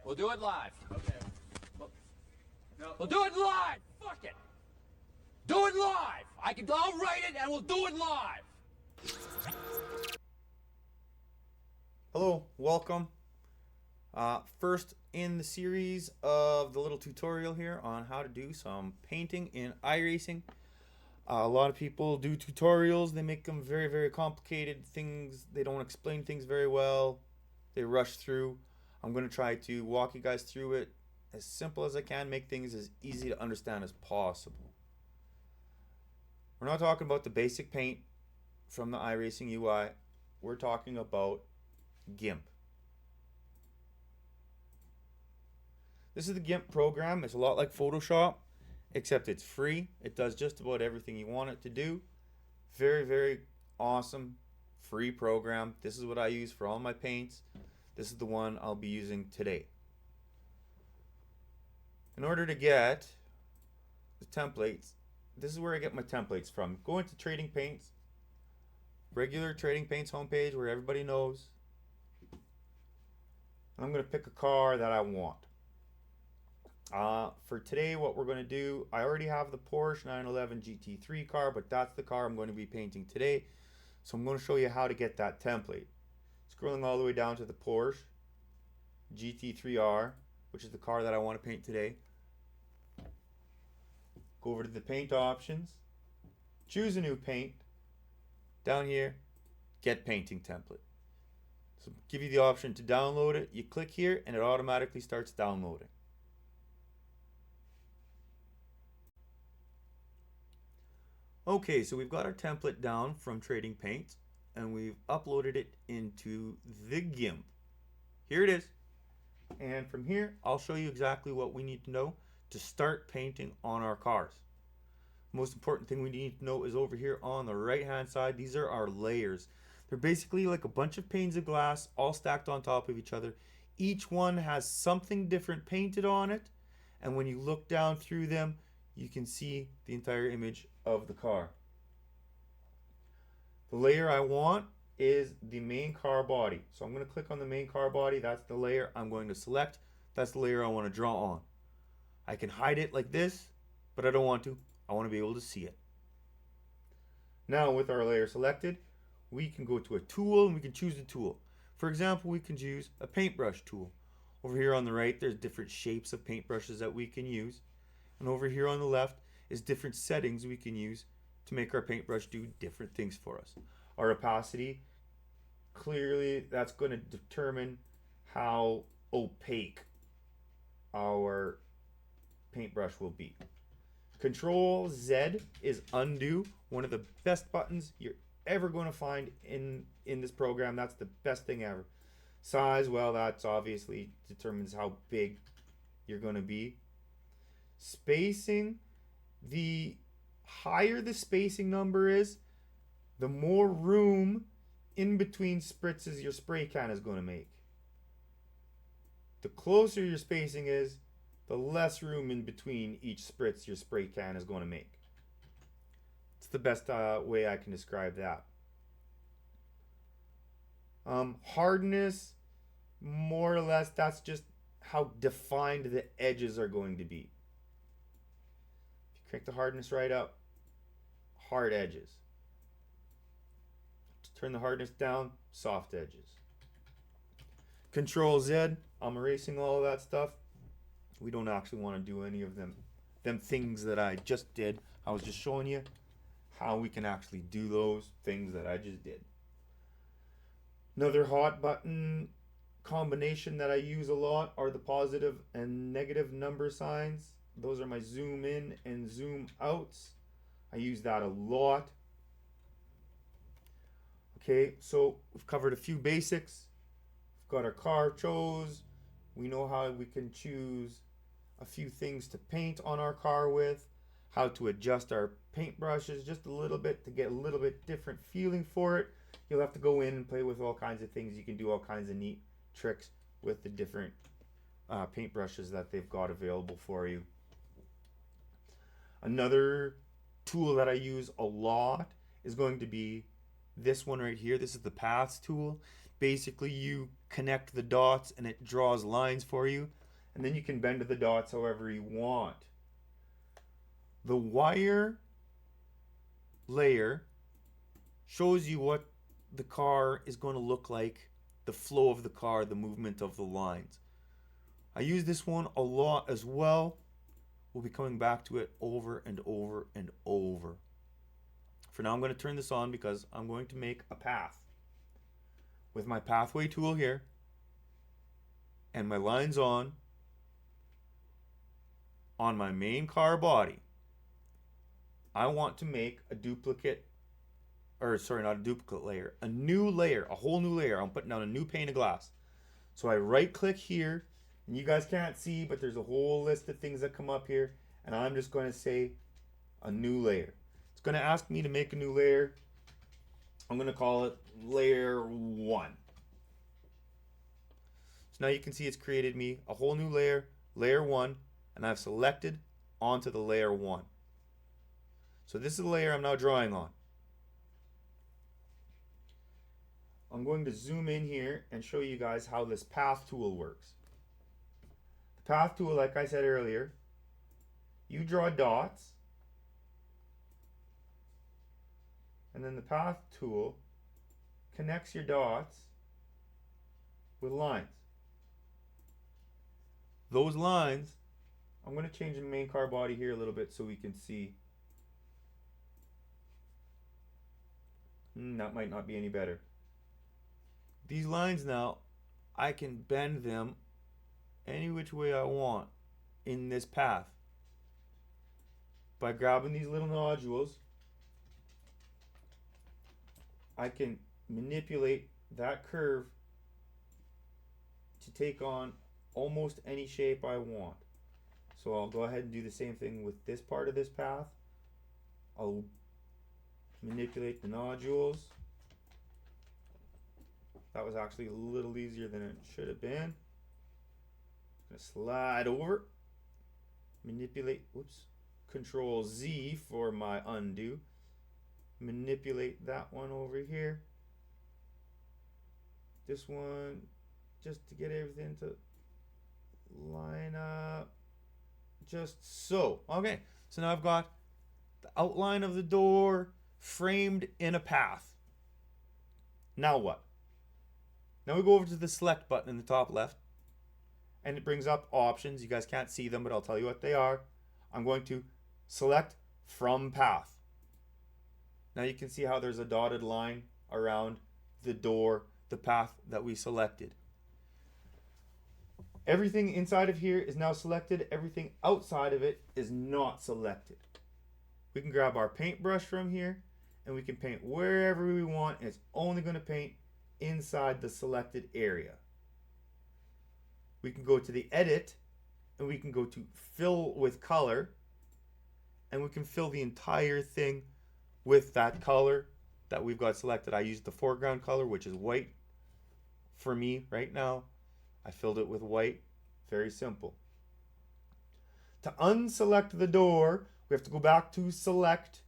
We'll do it live. Okay. No. We'll do it live. Fuck it. Do it live. I'll write it and we'll do it live. Hello, welcome. First in the series of the little tutorial here on how to do some painting in Iracing. A lot of people do tutorials, they make them very, very complicated things, they don't explain things very well, they rush through. I'm going to try to walk you guys through it as simple as I can, make things as easy to understand as possible. We're not talking about the basic paint from the Iracing UI, we're talking about Gimp. This is the Gimp program. It's a lot like Photoshop, except it's free. It does just about everything you want it to do. Very, very awesome free program. This is what I use for all my paints. This is the one I'll be using today. In order to get the templates, this is where I get my templates from. Go into Trading Paints, regular Trading Paints homepage where everybody knows. I'm going to pick a car that I want. For today, what we're going to do, I already have the Porsche 911 GT3 car, but that's the car I'm going to be painting today. So I'm going to show you how to get that template. Scrolling all the way down to the Porsche GT3R, which is the car that I want to paint today. Go over to the paint options, choose a new paint. Down here, get painting template. So give you the option to download it. You click here and it automatically starts downloading. Okay, so we've got our template down from Trading Paints and we've uploaded it into the Gimp. Here it is. And from here, I'll show you exactly what we need to know to start painting on our cars. Most important thing we need to know is over here on the right hand side. These are our layers. They're basically like a bunch of panes of glass all stacked on top of each other. Each one has something different painted on it, and when you look down through them, you can see the entire image of the car. The layer I want is the main car body. So I'm going to click on the main car body. That's the layer I'm going to select. That's the layer I want to draw on. I can hide it like this, but I don't want to. I want to be able to see it. Now with our layer selected, we can go to a tool and we can choose the tool. For example, we can choose a paintbrush tool. Over here on the right, there's different shapes of paintbrushes that we can use. And over here on the left is different settings we can use to make our paintbrush do different things for us. Our opacity, clearly that's going to determine how opaque our paintbrush will be. Control Z is undo, one of the best buttons you're ever going to find in this program. That's the best thing ever. Size, well, that's obviously determines how big you're going to be. Spacing, the higher the spacing number is, the more room in between spritzes your spray can is going to make. The closer your spacing is, the less room in between each spritz your spray can is going to make. It's the best way I can describe that. Hardness, more or less, that's just how defined the edges are going to be. If you crank the hardness right up, hard edges. Turn the hardness down, soft edges. Control Z, I'm erasing all of that stuff. We don't actually want to do any of them things that I just did. I was just showing you how we can actually do those things that I just did. Another hot button combination that I use a lot are the positive and negative number signs. Those are my zoom in and zoom outs. I use that a lot. Okay, so we've covered a few basics. We've got our car chose. We know how we can choose a few things to paint on our car with, how to adjust our paintbrushes just a little bit to get a little bit different feeling for it. You'll have to go in and play with all kinds of things. You can do all kinds of neat tricks with the different paintbrushes that they've got available for you. Another tool that I use a lot is going to be this one right here. This is the paths tool. Basically, you connect the dots and it draws lines for you. And then you can bend the dots however you want. The wire layer shows you what the car is going to look like, the flow of the car, the movement of the lines. I use this one a lot as well. We'll be coming back to it over and over and over. For now, I'm going to turn this on because I'm going to make a path. With my pathway tool here and my lines on my main car body, I want to make a duplicate, or sorry, not a duplicate layer, a new layer, a whole new layer. I'm putting down a new pane of glass. So I right click here, and you guys can't see, but there's a whole list of things that come up here, and I'm just going to say a new layer. It's going to ask me to make a new layer. I'm going to call it layer 1. So now you can see it's created me a whole new layer, layer 1, and I've selected onto the layer 1. So this is the layer I'm now drawing on. I'm going to zoom in here and show you guys how this path tool works. The path tool, like I said earlier, you draw dots, and then the path tool connects your dots with lines. Those lines, I'm going to change the main car body here a little bit so we can see. That might not be any better. These lines now, I can bend them any which way I want in this path by grabbing these little nodules. I can manipulate that curve to take on almost any shape I want. So I'll go ahead and do the same thing with this part of this path. I'll manipulate the nodules. That was actually a little easier than it should have been. Gonna slide over, manipulate, Control Z for my undo. Manipulate that one over here. This one, just to get everything to line up. Just so. Okay, so now I've got the outline of the door framed in a path. Now what? Now we go over to the select button in the top left, and it brings up options. You guys can't see them, but I'll tell you what they are. I'm going to select from path. Now you can see how there's a dotted line around the door, the path that we selected. Everything inside of here is now selected. Everything outside of it is not selected. We can grab our paintbrush from here and we can paint wherever we want, and it's only going to paint inside the selected area. We can go to the edit and we can go to fill with color, and we can fill the entire thing with that color that we've got selected. I used the foreground color, which is white for me right now. I filled it with white. Very simple. To unselect the door, we have to go back to select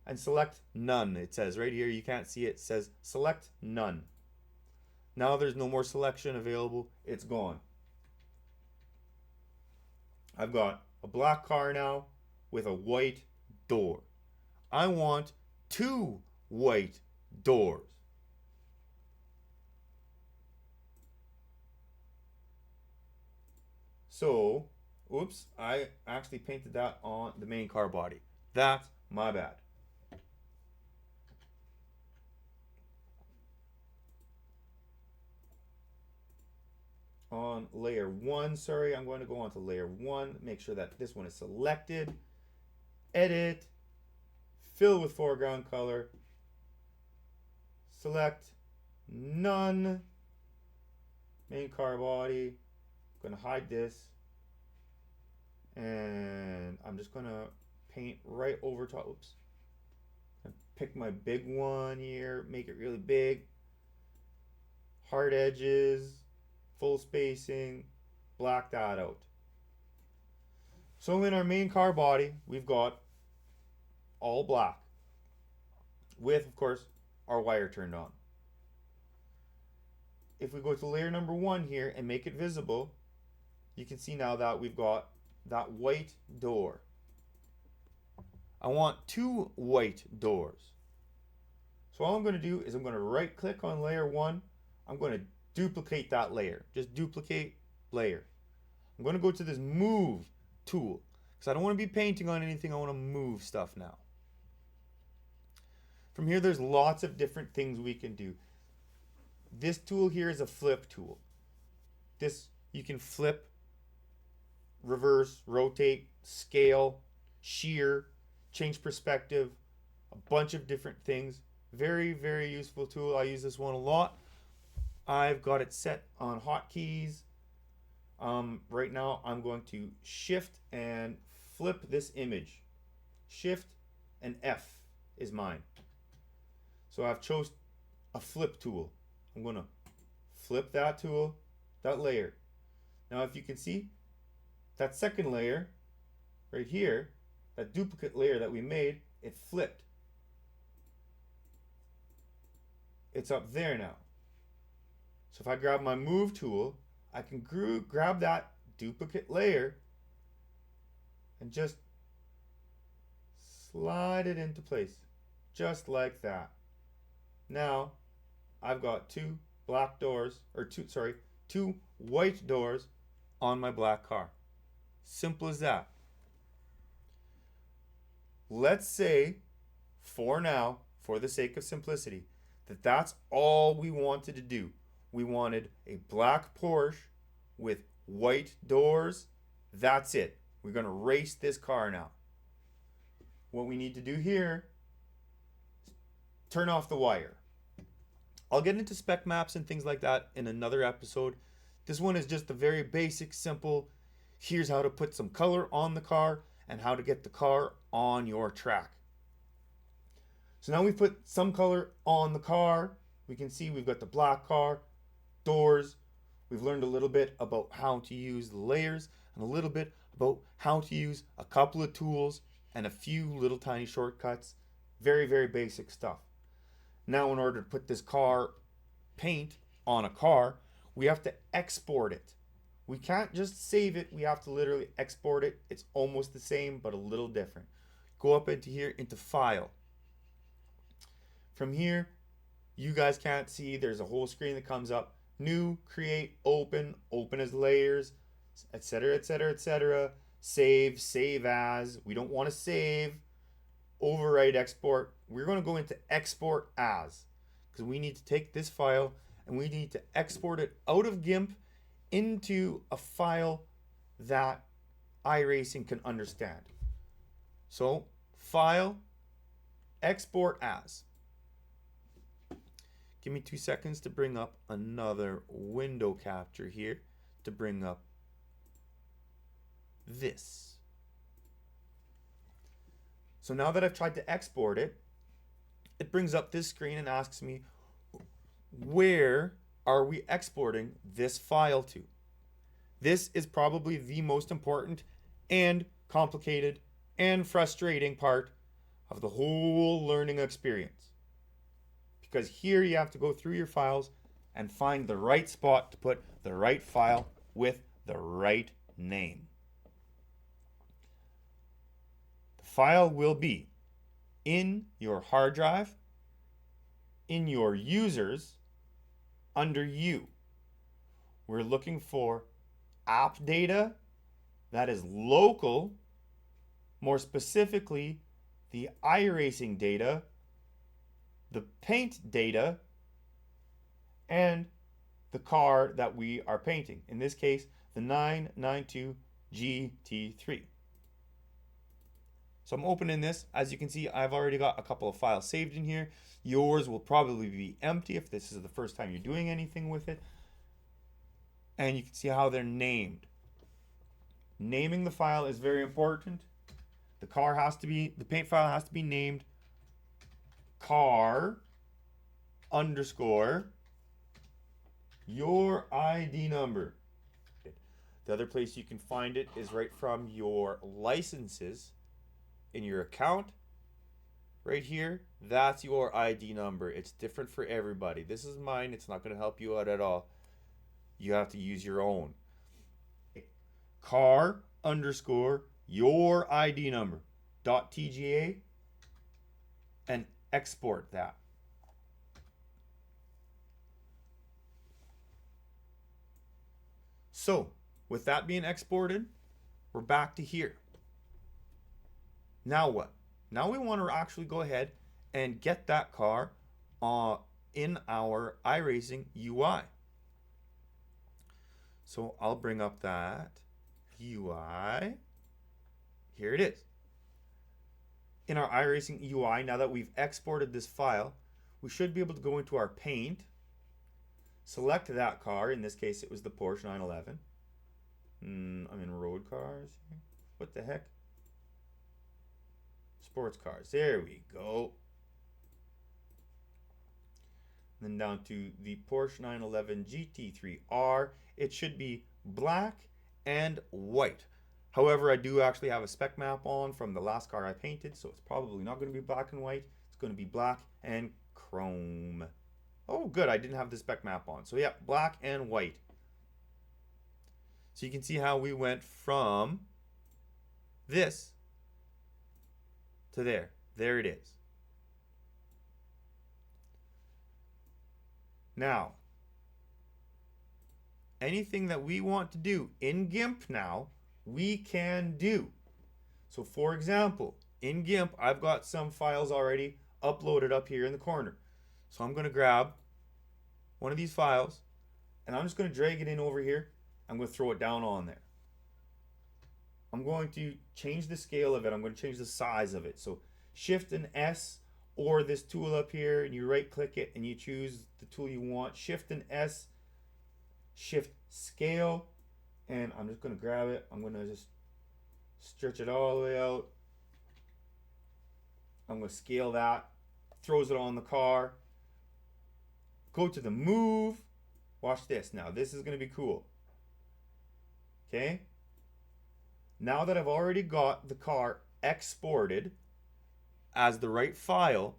and select none. It says right here, you can't see it, it says select none. Now there's no more selection available. It's gone. I've got a black car now with a white door. I want 2 white doors. So, oops, I actually painted that on the main car body. That's my bad. On layer 1, sorry, I'm going to go on to layer 1, make sure that this one is selected, edit, fill with foreground color, select none, main car body. I'm going to hide this, and I'm just going to paint right over top. Oops. Pick my big one here, make it really big, hard edges, full spacing, black that out. So in our main car body, we've got all black with, of course, our wire turned on. If we go to layer number 1 here and make it visible, you can see now that we've got that white door. I want 2 white doors. So all I'm going to do is I'm going to right click on layer 1. I'm going to duplicate that layer. Just duplicate layer. I'm going to go to this move tool because I don't want to be painting on anything. I want to move stuff now. From here, there's lots of different things we can do. This tool here is a flip tool. This, you can flip, reverse, rotate, scale, shear, change perspective, a bunch of different things. Very, very useful tool. I use this one a lot. I've got it set on hotkeys. Right now, I'm going to shift and flip this image. Shift and F is mine. So I've chose a flip tool. I'm going to flip that tool, that layer. Now if you can see, that second layer right here, that duplicate layer that we made, it flipped. It's up there now. So if I grab my move tool, I can grab that duplicate layer and just slide it into place, just like that. Now I've got 2 black doors, or 2 white doors on my black car. Simple as that. Let's say, for now, for the sake of simplicity, that's all we wanted to do. We wanted a black Porsche with white doors. That's it. We're going to race this car now. What we need to do here is turn off the wire. I'll get into spec maps and things like that in another episode. This one is just the very basic, simple, here's how to put some color on the car and how to get the car on your track. So now we've put some color on the car. We can see we've got the black car, doors. We've learned a little bit about how to use the layers and a little bit about how to use a couple of tools and a few little tiny shortcuts. Very, very basic stuff. Now in order to put this car paint on a car, we have to export it. We can't just save it, we have to literally export it. It's almost the same but a little different. Go up into here, into File. From here, you guys can't see, there's a whole screen that comes up. New, create, open, open as layers, etc, etc, etc. Save, save as. We don't want to save. Overwrite, export. We're going to go into export as, because we need to take this file and we need to export it out of Gimp into a file that Iracing can understand. So file, export as. Give me 2 seconds to bring up another window capture here to bring up this. So now that I've tried to export it, it brings up this screen and asks me, where are we exporting this file to? This is probably the most important and complicated and frustrating part of the whole learning experience. Because here you have to go through your files and find the right spot to put the right file with the right name. The file will be in your hard drive, in your users, under you. We're looking for app data that is local, more specifically the Iracing data, the paint data, and the car that we are painting. In this case, the 992 GT3. So I'm opening this. As you can see, I've already got a couple of files saved in here. Yours will probably be empty if this is the first time you're doing anything with it. And you can see how they're named. Naming the file is very important. The paint file has to be named car underscore your ID number. The other place you can find it is right from your licenses in your account. right here, that's your ID number. It's different for everybody. This is mine. It's not going to help you out at all. You have to use your own. Car underscore your ID number .tga and export that. So, with that being exported, we're back to here. Now what? Now we want to actually go ahead and get that car in our Iracing UI. So I'll bring up that UI. Here it is. In our Iracing UI, now that we've exported this file, we should be able to go into our paint, select that car. In this case, it was the Porsche 911. I'm in road cars. What the heck? Sports cars. There we go. Then down to the Porsche 911 GT3R. It should be black and white. However, I do actually have a spec map on from the last car I painted, so it's probably not going to be black and white. It's going to be black and chrome. Oh, good. I didn't have the spec map on. So yeah, black and white. So you can see how we went from this to there. There it is. Now, anything that we want to do in Gimp now, we can do. So for example, in Gimp, I've got some files already uploaded up here in the corner. So I'm going to grab one of these files and I'm just going to drag it in over here. I'm going to throw it down on there. I'm going to change the scale of it. I'm going to change the size of it. So Shift and S or this tool up here, and you right click it and you choose the tool you want. Shift and S, Shift Scale, and I'm just going to grab it. I'm going to just stretch it all the way out. I'm going to scale that. Throws it on the car. Go to the move. Watch this. Now this is going to be cool. Okay. Now that I've already got the car exported as the right file,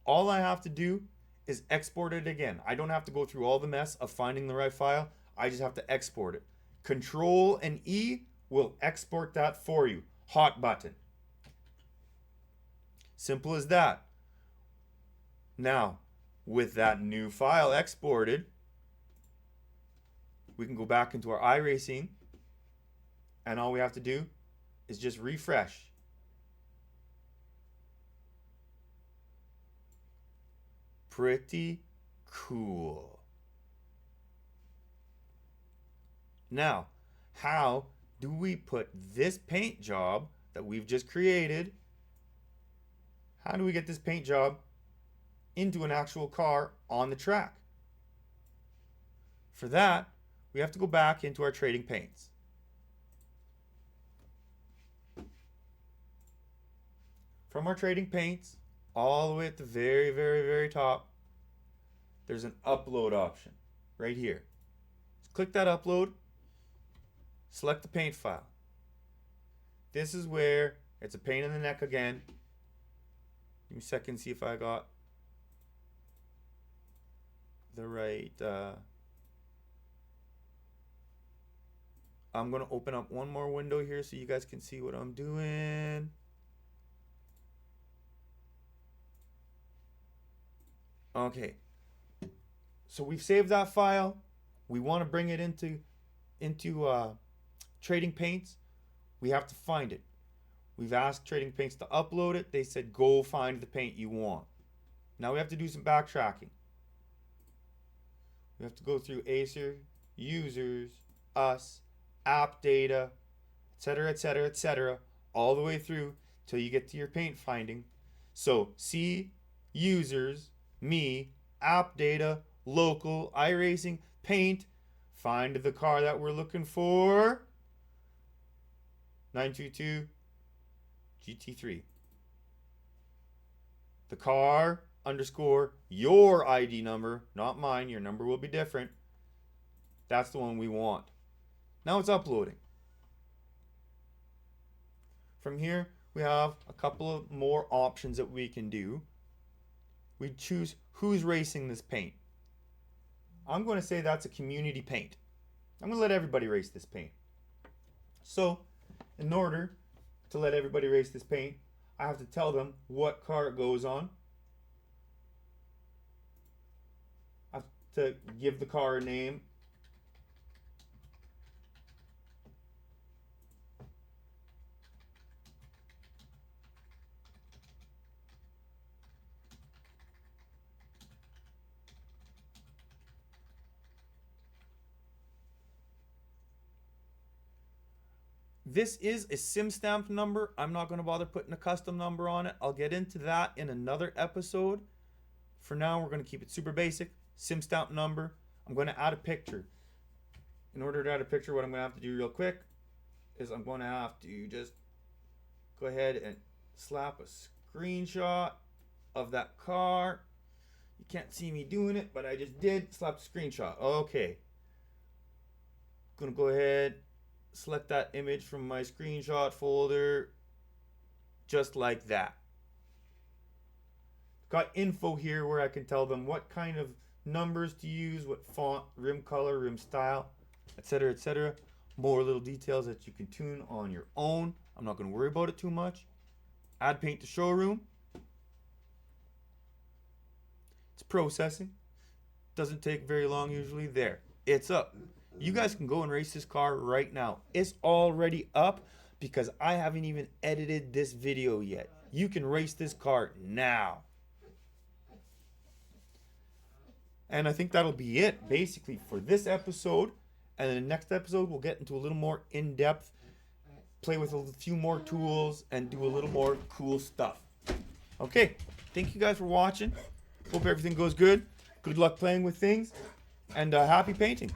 all I have to do is export it again. I don't have to go through all the mess of finding the right file. I just have to export it. Control and E will export that for you. Hot button. Simple as that. Now, with that new file exported, we can go back into our Iracing, and all we have to do is just refresh. Pretty cool. Now, how do we put this paint job that we've just created, how do we get this paint job into an actual car on the track? For that, we have to go back into our trading paints. From our trading paints, all the way at the very, very, very top, there's an upload option right here. Just click that upload, select the paint file. This is where it's a pain in the neck again. Give me a second, see if I got the right. I'm going to open up one more window here so you guys can see what I'm doing. Okay, so we've saved that file. We want to bring it into Trading Paints. We have to find it. We've asked Trading Paints to upload it. They said go find the paint you want. Now we have to do some backtracking. We have to go through Acer, Users, Us, App Data, etc., etc., etc., all the way through till you get to your paint finding. So see Users, Me, App Data, Local, Iracing, Paint, find the car that we're looking for. 922 GT3. The car underscore your ID number, not mine. Your number will be different. That's the one we want. Now it's uploading. From here, we have a couple of more options that we can do. We choose who's racing this paint. I'm going to say that's a community paint. I'm going to let everybody race this paint. So, in order to let everybody race this paint, I have to tell them what car it goes on. I have to give the car a name. This is a sim stamp number. I'm not going to bother putting a custom number on it. I'll get into that in another episode. For now, we're going to keep it super basic. Sim stamp number. I'm going to add a picture. In order to add a picture, what I'm going to have to do real quick is I'm going to have to just go ahead and slap a screenshot of that car. You can't see me doing it, but I just did. Slap the screenshot. Okay. Going to go ahead, select that image from my screenshot folder, just like that. Got info here where I can tell them what kind of numbers to use, what font, rim color, rim style, etc., etc. More little details that you can tune on your own. I'm not going to worry about it too much. Add paint to showroom. It's processing. Doesn't take very long usually. There, it's up. You guys can go and race this car right now. It's already up because I haven't even edited this video yet. You can race this car now. And I think that'll be it basically for this episode. And in the next episode, we'll get into a little more in-depth, play with a few more tools, and do a little more cool stuff. Okay, thank you guys for watching. Hope everything goes good. Good luck playing with things, and happy painting.